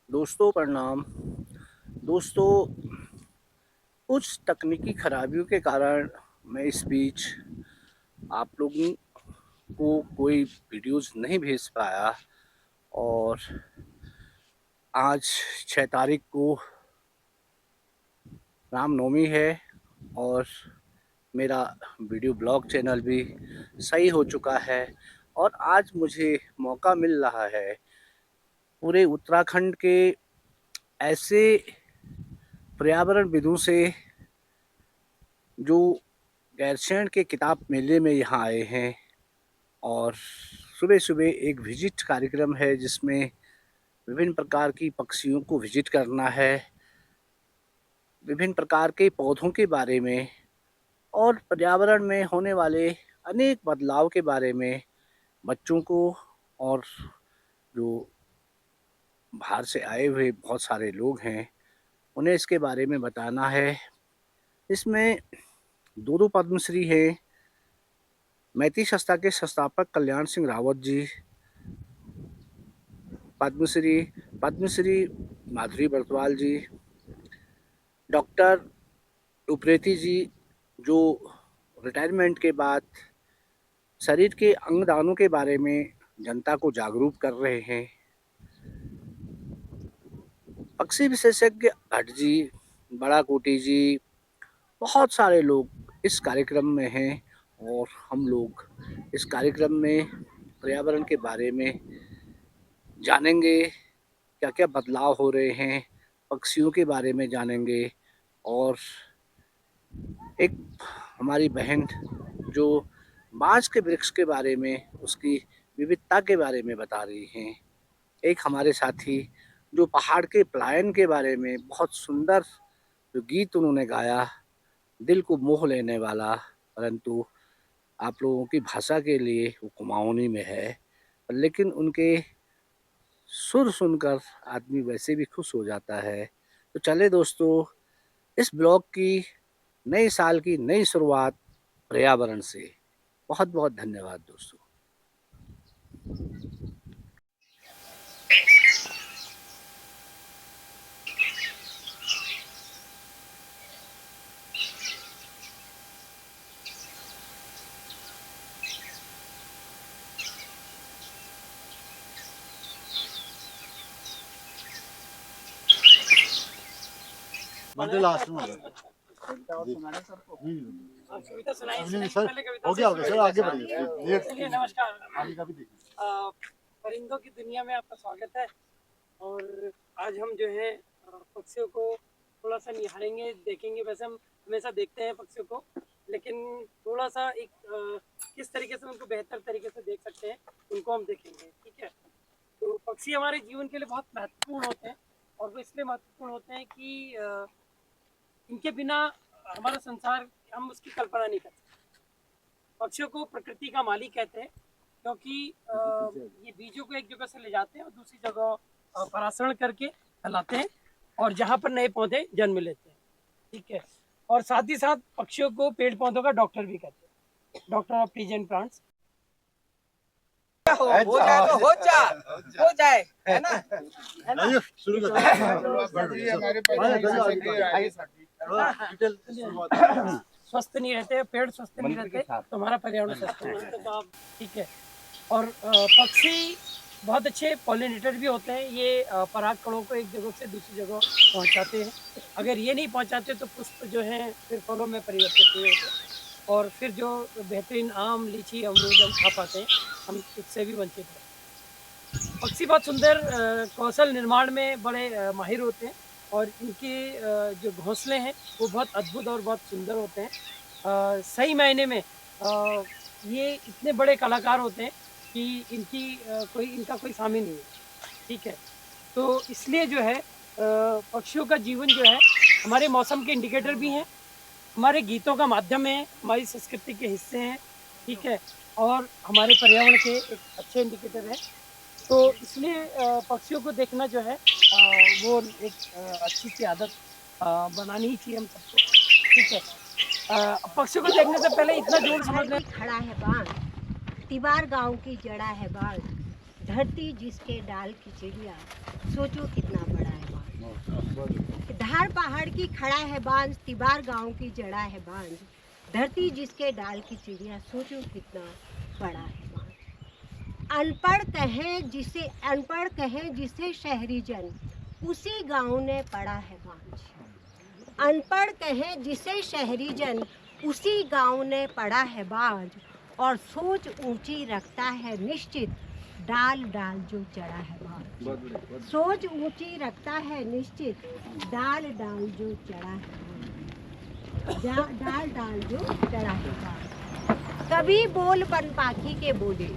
दोस्तों प्रणाम। दोस्तों, कुछ तकनीकी खराबियों के कारण मैं इस बीच आप लोगों को कोई वीडियोस नहीं भेज पाया। और आज 6 तारीख को रामनवमी है और मेरा वीडियो ब्लॉग चैनल भी सही हो चुका है। और आज मुझे मौका मिल रहा है पूरे उत्तराखंड के ऐसे पर्यावरणविदों से जो गैरसैंण के किताब मेले में यहाँ आए हैं। और सुबह-सुबह एक विज़िट कार्यक्रम है जिसमें विभिन्न प्रकार की पक्षियों को विज़िट करना है, विभिन्न प्रकार के पौधों के बारे में और पर्यावरण में होने वाले अनेक बदलाव के बारे में बच्चों को और जो बाहर से आए हुए बहुत सारे लोग हैं, उन्हें इसके बारे में बताना है। इसमें 2-2 पद्मश्री हैं, मैती संस्था के संस्थापक कल्याण सिंह रावत जी, पद्मश्री पद्मश्री माधुरी बरतवाल जी, डॉक्टर उप्रेती जी जो रिटायरमेंट के बाद शरीर के अंगदानों के बारे में जनता को जागरूक कर रहे हैं, पक्षी विशेषज्ञ भट्ट जी, बड़ा कोटी जी, बहुत सारे लोग इस कार्यक्रम में हैं। और हम लोग इस कार्यक्रम में पर्यावरण के बारे में जानेंगे, क्या-क्या बदलाव हो रहे हैं, पक्षियों के बारे में जानेंगे। और एक हमारी बहन जो बाँस के वृक्ष के बारे में, उसकी विविधता के बारे में बता रही हैं। एक हमारे साथी जो पहाड़ के पलायन के बारे में बहुत सुंदर जो गीत उन्होंने गाया, दिल को मोह लेने वाला, परंतु आप लोगों की भाषा के लिए वो कुमाऊनी में है, लेकिन उनके सुर सुनकर आदमी वैसे भी खुश हो जाता है। तो चले दोस्तों, इस ब्लॉग की नए साल की नई शुरुआत पर्यावरण से। बहुत-बहुत धन्यवाद दोस्तों। बंदे लास्ट में होगा। कविता सुनाई नहीं इसने सर, पहले कविता हो से गया हो गया सर, सुनाई। आगे बढ़िए। चलिए नमस्कार। आगे का भी देखिए। परिंदों की दुनिया में आपका स्वागत है। और आज हम जो है पक्षियों को थोड़ा सा निहारेंगे, देखेंगे। वैसे हम हमेशा देखते हैं पक्षियों को, लेकिन थोड़ा सा एक किस तरीके से उनको बेहतर तरीके से देख सकते हैं, उनको हम देखेंगे। ठीक है, तो पक्षी हमारे जीवन के लिए बहुत महत्वपूर्ण होते हैं। और वो इसलिए महत्वपूर्ण होते हैं कि इनके बिना हमारा संसार, हम उसकी कल्पना नहीं कर सकते। पक्षियों को प्रकृति का मालिक कहते हैं, क्योंकि ये बीजों को एक जगह से ले जाते हैं और दूसरी जगह परासरण करके फैलाते हैं, और जहाँ पर नए पौधे जन्म लेते हैं। ठीक है, और साथ ही साथ पक्षियों को पेड़ पौधों का डॉक्टर भी कहते हैं, doctor of trees and plants. हो जाए तो हो जाए, है ना? है ना? नहीं, शुरू कर स्वस्थ नहीं रहते, पेड़ स्वस्थ नहीं रहते, तो हमारा पर्यावरण स्वस्थ नहीं रहता। तो आप ठीक है। और पक्षी बहुत अच्छे पॉलिनेटर भी होते हैं। ये पराग कणों को एक जगह से दूसरी जगह पहुंचाते हैं। अगर ये नहीं पहुंचाते तो पुष्प जो है फिर फलों में परिवर्तित नहीं होते, और फिर जो बेहतरीन आम, लीची, अमरूद हम खा पाते हैं, हम इससे भी वंचित हैं। पक्षी बहुत सुंदर कौशल निर्माण में बड़े माहिर होते हैं, और इनके जो घोंसले हैं वो बहुत अद्भुत और बहुत सुंदर होते हैं। सही मायने में ये इतने बड़े कलाकार होते हैं कि इनका कोई सामी नहीं है। ठीक है, तो इसलिए जो है पक्षियों का जीवन जो है हमारे मौसम के इंडिकेटर भी हैं, हमारे गीतों का माध्यम है, हमारी संस्कृति के हिस्से हैं। ठीक है, और हमारे पर्यावरण के एक अच्छे इंडिकेटर है। तो इसलिए पक्षियों को देखना जो है वो एक अच्छी सी आदत बनानी ही चाहिए हम सबको। ठीक है, पक्षियों को देखने से पहले इतना जोर समझ लें। खड़ा है बाण, तिवार गांव की जड़ा है बाण, धरती जिसके डाल की चिड़िया, सोचो कितना बड़ा धार पहाड़ की खड़ा है बांझ, तिबार गांव की जड़ा है बांझ, धरती जिसके डाल की चिड़िया, सोचो कितना बड़ा है बांझ। अनपढ़ कहें जिसे शहरी जन, उसी गांव ने पड़ा है बांझ। अनपढ़ कहें जिसे शहरी जन, उसी गांव ने पड़ा है बांझ। और सोच ऊंची रखता है निश्चित, डाल डाल जो चढ़ा है बांझ। सोच ऊंची रखता है निश्चित, डाल डाल जो चढ़ा है डाल डाल जो चढ़ा है बांझ। कभी बोल बन पाखी के बोले,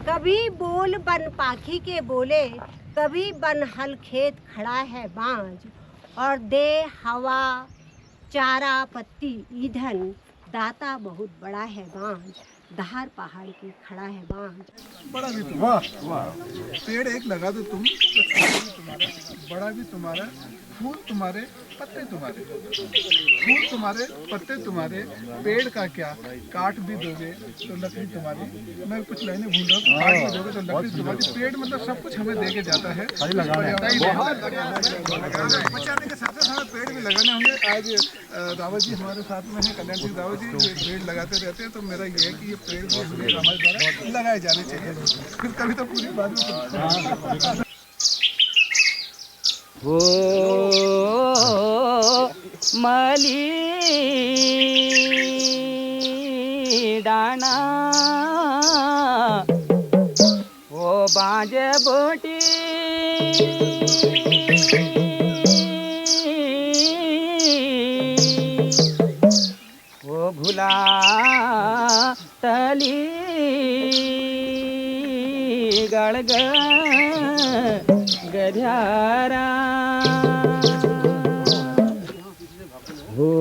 कभी बोल बन पाखी के बोले, कभी बन हल खेत खड़ा है बांझ। और दे हवा चारा पत्ती ईंधन, दाता बहुत बड़ा है बांझ। धार पहाड़ की खड़ा है बांझ। बड़ा भी तुम्हारा, वाह वाह, पेड़ एक लगा दो तुम तो फल भी तुम्हारा, बड़ा भी तुम्हारा, फूल तुम्हारे, पत्ते तुम्हारे, फूल तुम्हारे, पत्ते तुम्हारे, पेड़ का क्या, काट भी दोगे तो लकड़ी तुम्हारी। मैं कुछ लाइनें भूल रहा हूँ, काट भी दोगे तो लकड़ी तुम्हारी। पेड़ मतलब सब कुछ हमें दे के जाता है, बचाने के साथ साथ हमें पेड़ भी लगाने होंगे। आज रावत जी हमारे साथ में हैं, कल्याण सिंह रावत जी, ये पेड़ लगाते रहते हैं। तो मेरा ये है कि ये पेड़ भी हमें हमारे द्वारा लगाए जाने चाहिए, फिर कभी तो पूरी बात में हो मली डाना ओ बाज बोटी ओ भुला तली गड़ग गध्यारा हो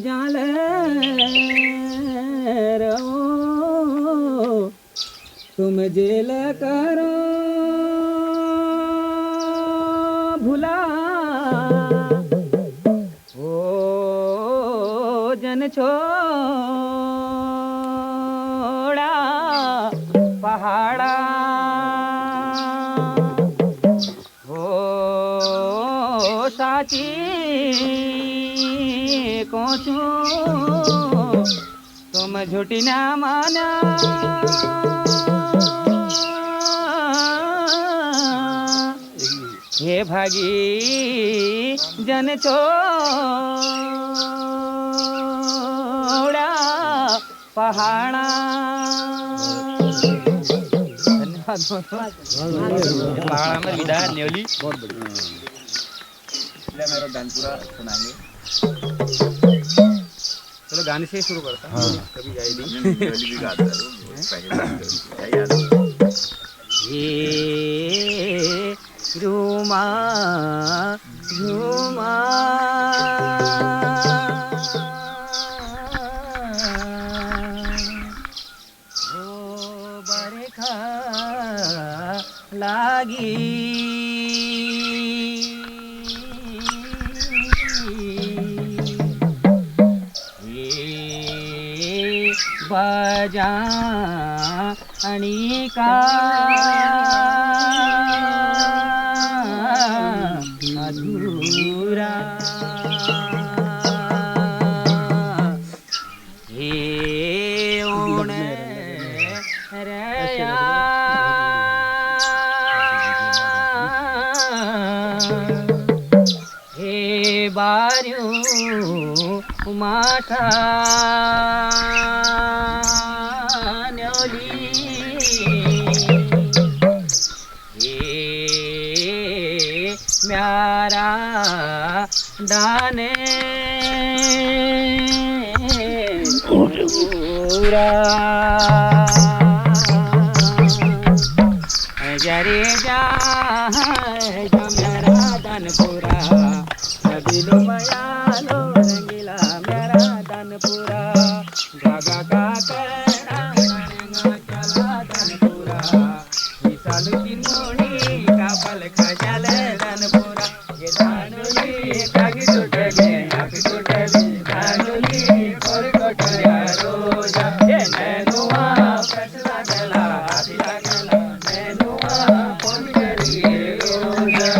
जाल रो तुम जेल करो भुला हो जन छोड़ा पहाड़ा साची को तुम झूठी ना माना हे भागी जन छोड़ा पहाड़ा। पहाड़ा में विदा न्योली बहुत बढ़िया। मेरा गान पूरा सुनाएंगे, चलो गाने से ही शुरू करता हूँ। कभी गाई भी गाता ये रूमा झूमा ओ बरखा लागी बजा अनिका अधूरा हे ओण रया हे बार्यो माथा म्यारा दाने पूरा जरे जा मेरा दान पूरा दिलो मयालो रंगीला मेरा दान पूरा गागा का चला दान पूरा सालू की मोड़ी का पल खजल दान पूरा ये दानुली कागी टूटले आँख टूटली दानुली और कटया रोजा ये नैनुआ फैसला गला आदि लागला नैनुआ फोन करिए रोजा।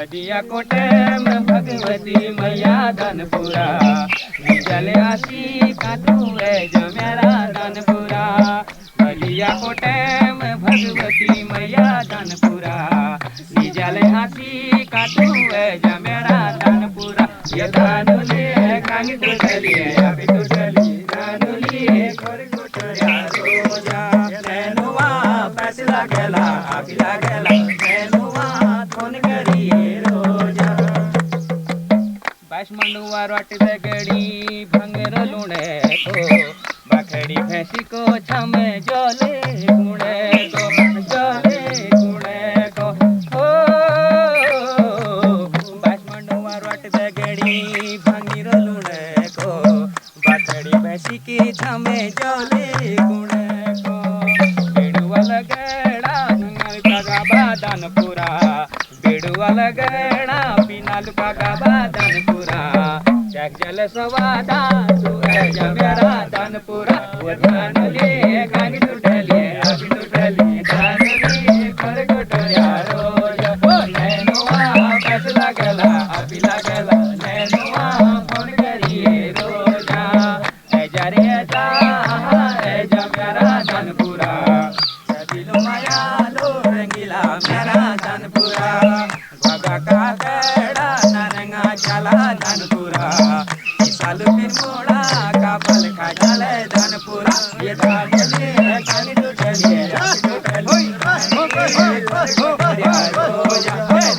बदिया कोटे में भगवती मैया धनपुरा निजल आसी काटू है जो मेरा धनपुरा बदिया कोटे में भगवती मैया धनपुरा निजल आसी काटू है जो मेरा धनपुरा ये धानुली कांग टूटली अभी टूटली धानुली कोरी टूटया रोजा नैनुआ फैसला गेला अभी लागेला नैनुआ फोन करिए रोजा बाश मंडुआ रोट दगड़ी भंगर लुणे को बखड़ी भैंसी को छमे जोले गुणे को जोले गुणे को हो बाश मंडुआ रोट दगड़ी भंगर लुणे को बखड़ी भैंसी की छमे जोले गुणे को बेड़ुआ लगड़ा नंगल का बादनपुरा बेड़ुआ लगड़ा पिनाल का बादनपुरा जग जल सवादा तू है मेरा धनपुरा वो धानुली कांग टूटली अभी टूटली धानुली कर कोटया रोज ओ नैनुआ फैसला गला अभी लागला नैनुआ फोन करिए रोजा ए जरे जा ए जा मेरा धनपुरा दिलो माया लो रंगीला मेरा धनपुरा भगा का गड़ा नरंगा चला धनपुरा साल फिर मोड़ा का पल खा चले धनपुरा ये धानुली कांग टूटली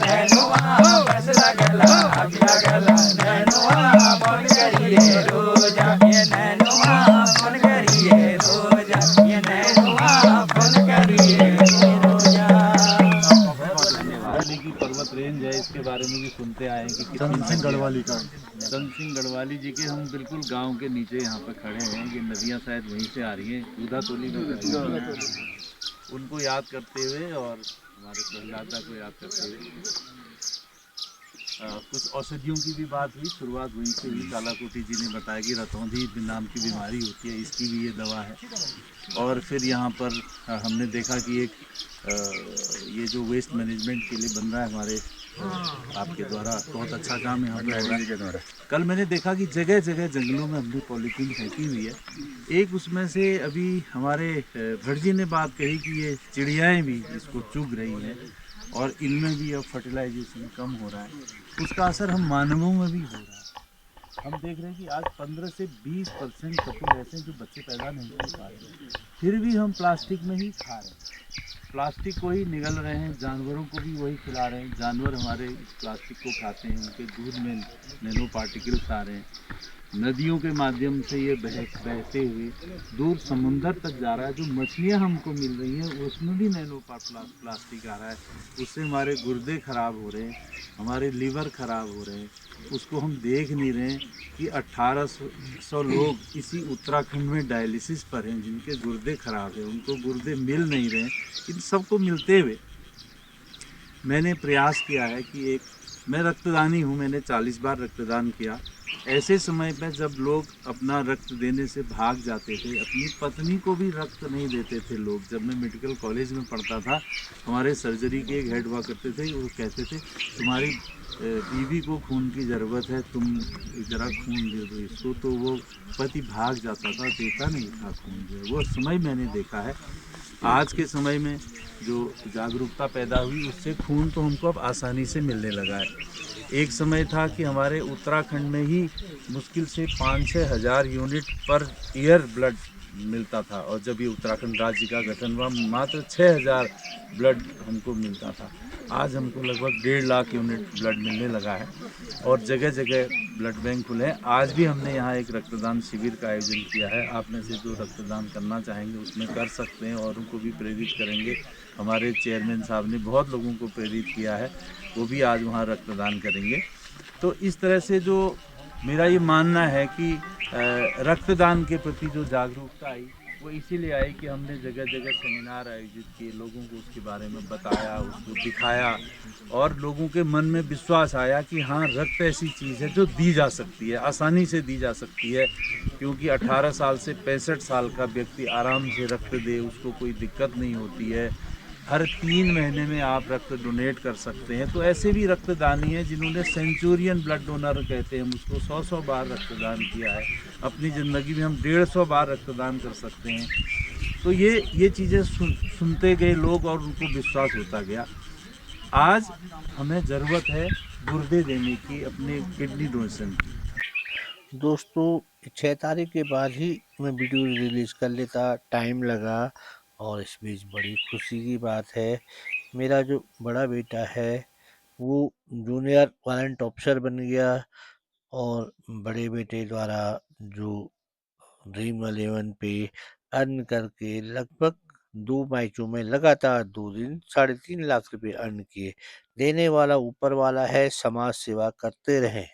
नैनुआ फैसला गला अभी लागला नैनुआ फोन करिए रोजा ये नैनुआ फोन करिए रोजा ये नैनुआ फोन करिए रोजा की पर्वत रेंज है, इसके बारे में भी सुनते आए हैं कि धन सिंह गढ़वाली का धन सिंह गढ़वाली जी के हम बिल्कुल गांव के नीचे यहाँ पे खड़े हैं। ये नदियाँ शायद वहीं से आ रही हैं, दूधा तोली में उनको याद करते हुए और हमारे प्रहलादा को याद करते हुए कुछ औषधियों की भी बात हुई। शुरुआत वहीं से हुई। कालाकोटी जी ने बताया कि रतौंधी नाम की बीमारी होती है, इसकी भी ये दवा है। और फिर यहाँ पर हमने देखा कि एक ये जो वेस्ट मैनेजमेंट के लिए बन रहा है हमारे आपके द्वारा, बहुत अच्छा काम यहाँ पे हो रहा है। कल मैंने देखा कि जगह जगह जंगलों में हमने पॉलीथीन फेंकी हुई है। एक उसमें से अभी हमारे भट्ट जी ने बात कही कि ये चिड़ियाएँ भी इसको चुग रही हैं और इनमें भी अब फर्टिलाइजेशन कम हो रहा है। उसका असर हम मानवों में भी हो रहा है। हम देख रहे हैं कि आज 15 से 20% कपल ऐसे हैं जो बच्चे पैदा नहीं कर पा रहे, फिर भी हम प्लास्टिक में ही खा रहे हैं, प्लास्टिक को ही निगल रहे हैं, जानवरों को भी वही खिला रहे हैं। जानवर हमारे प्लास्टिक को खाते हैं, उनके दूध में नैनो पार्टिकल्स आ रहे हैं। नदियों के माध्यम से ये बहते हुए दूर समुंदर तक जा रहा है। जो मछलियाँ हमको मिल रही हैं उसमें भी नैनो प्लास्टिक आ रहा है। उससे हमारे गुर्दे ख़राब हो रहे हैं, हमारे लीवर ख़राब हो रहे हैं। उसको हम देख नहीं रहे हैं कि 1800 लोग इसी उत्तराखंड में डायलिसिस पर हैं, जिनके गुर्दे ख़राब हैं, उनको गुर्दे मिल नहीं रहे हैं। इन सबको मिलते हुए मैंने प्रयास किया है कि मैं रक्तदानी हूँ, मैंने 40 बार रक्तदान किया। ऐसे समय पर जब लोग अपना रक्त देने से भाग जाते थे, अपनी पत्नी को भी रक्त नहीं देते थे लोग। जब मैं मेडिकल कॉलेज में पढ़ता था, हमारे सर्जरी के एक हेड हुआ करते थे, वो कहते थे तुम्हारी बीवी को खून की ज़रूरत है, तुम ज़रा खून दे दो इसको। तो वो पति भाग जाता था, देता नहीं था खून जो है। वो समय मैंने देखा है। आज के समय में जो जागरूकता पैदा हुई, उससे खून तो हमको अब आसानी से मिलने लगा है। एक समय था कि हमारे उत्तराखंड में ही मुश्किल से 5-6 हज़ार यूनिट पर ईयर ब्लड मिलता था, और जब ये उत्तराखंड राज्य का गठन हुआ मात्र 6,000 ब्लड हमको मिलता था। आज हमको लगभग 1.5 लाख यूनिट ब्लड मिलने लगा है और जगह जगह ब्लड बैंक खुले हैं। आज भी हमने यहाँ एक रक्तदान शिविर का आयोजन किया है। आप में से जो रक्तदान करना चाहेंगे उसमें कर सकते हैं और उनको भी प्रेरित करेंगे। हमारे चेयरमैन साहब ने बहुत लोगों को प्रेरित किया है, वो भी आज वहाँ रक्तदान करेंगे। तो इस तरह से जो मेरा ये मानना है कि रक्तदान के प्रति जो जागरूकता आई वो इसीलिए आई कि हमने जगह जगह सेमिनार आयोजित किए, लोगों को उसके बारे में बताया, उसको दिखाया और लोगों के मन में विश्वास आया कि हाँ, रक्त ऐसी चीज़ है जो दी जा सकती है, आसानी से दी जा सकती है। क्योंकि 18 साल से 65 साल का व्यक्ति आराम से रक्त दे, उसको कोई दिक्कत नहीं होती है। हर 3 महीने में आप रक्त डोनेट कर सकते हैं। तो ऐसे भी रक्तदानी हैं जिन्होंने सेंचुरियन ब्लड डोनर कहते हैं हम उसको, 100 बार रक्तदान किया है। अपनी ज़िंदगी में हम 150 बार रक्तदान कर सकते हैं। तो ये चीज़ें सुनते गए लोग और उनको विश्वास होता गया। आज हमें ज़रूरत है गुर्दे देने की, अपने किडनी डोनेशन की। दोस्तों 6 तारीख के बाद ही मैं वीडियो रिलीज़ कर लेता, टाइम लगा और इस बीच बड़ी खुशी की बात है, मेरा जो बड़ा बेटा है वो जूनियर वारंट ऑफिसर बन गया और बड़े बेटे द्वारा जो ड्रीम 11 पे अर्न करके लगभग 2 मैचों में लगातार 2 दिन 3.5 लाख रुपए अर्न किए। देने वाला ऊपर वाला है, समाज सेवा करते रहें।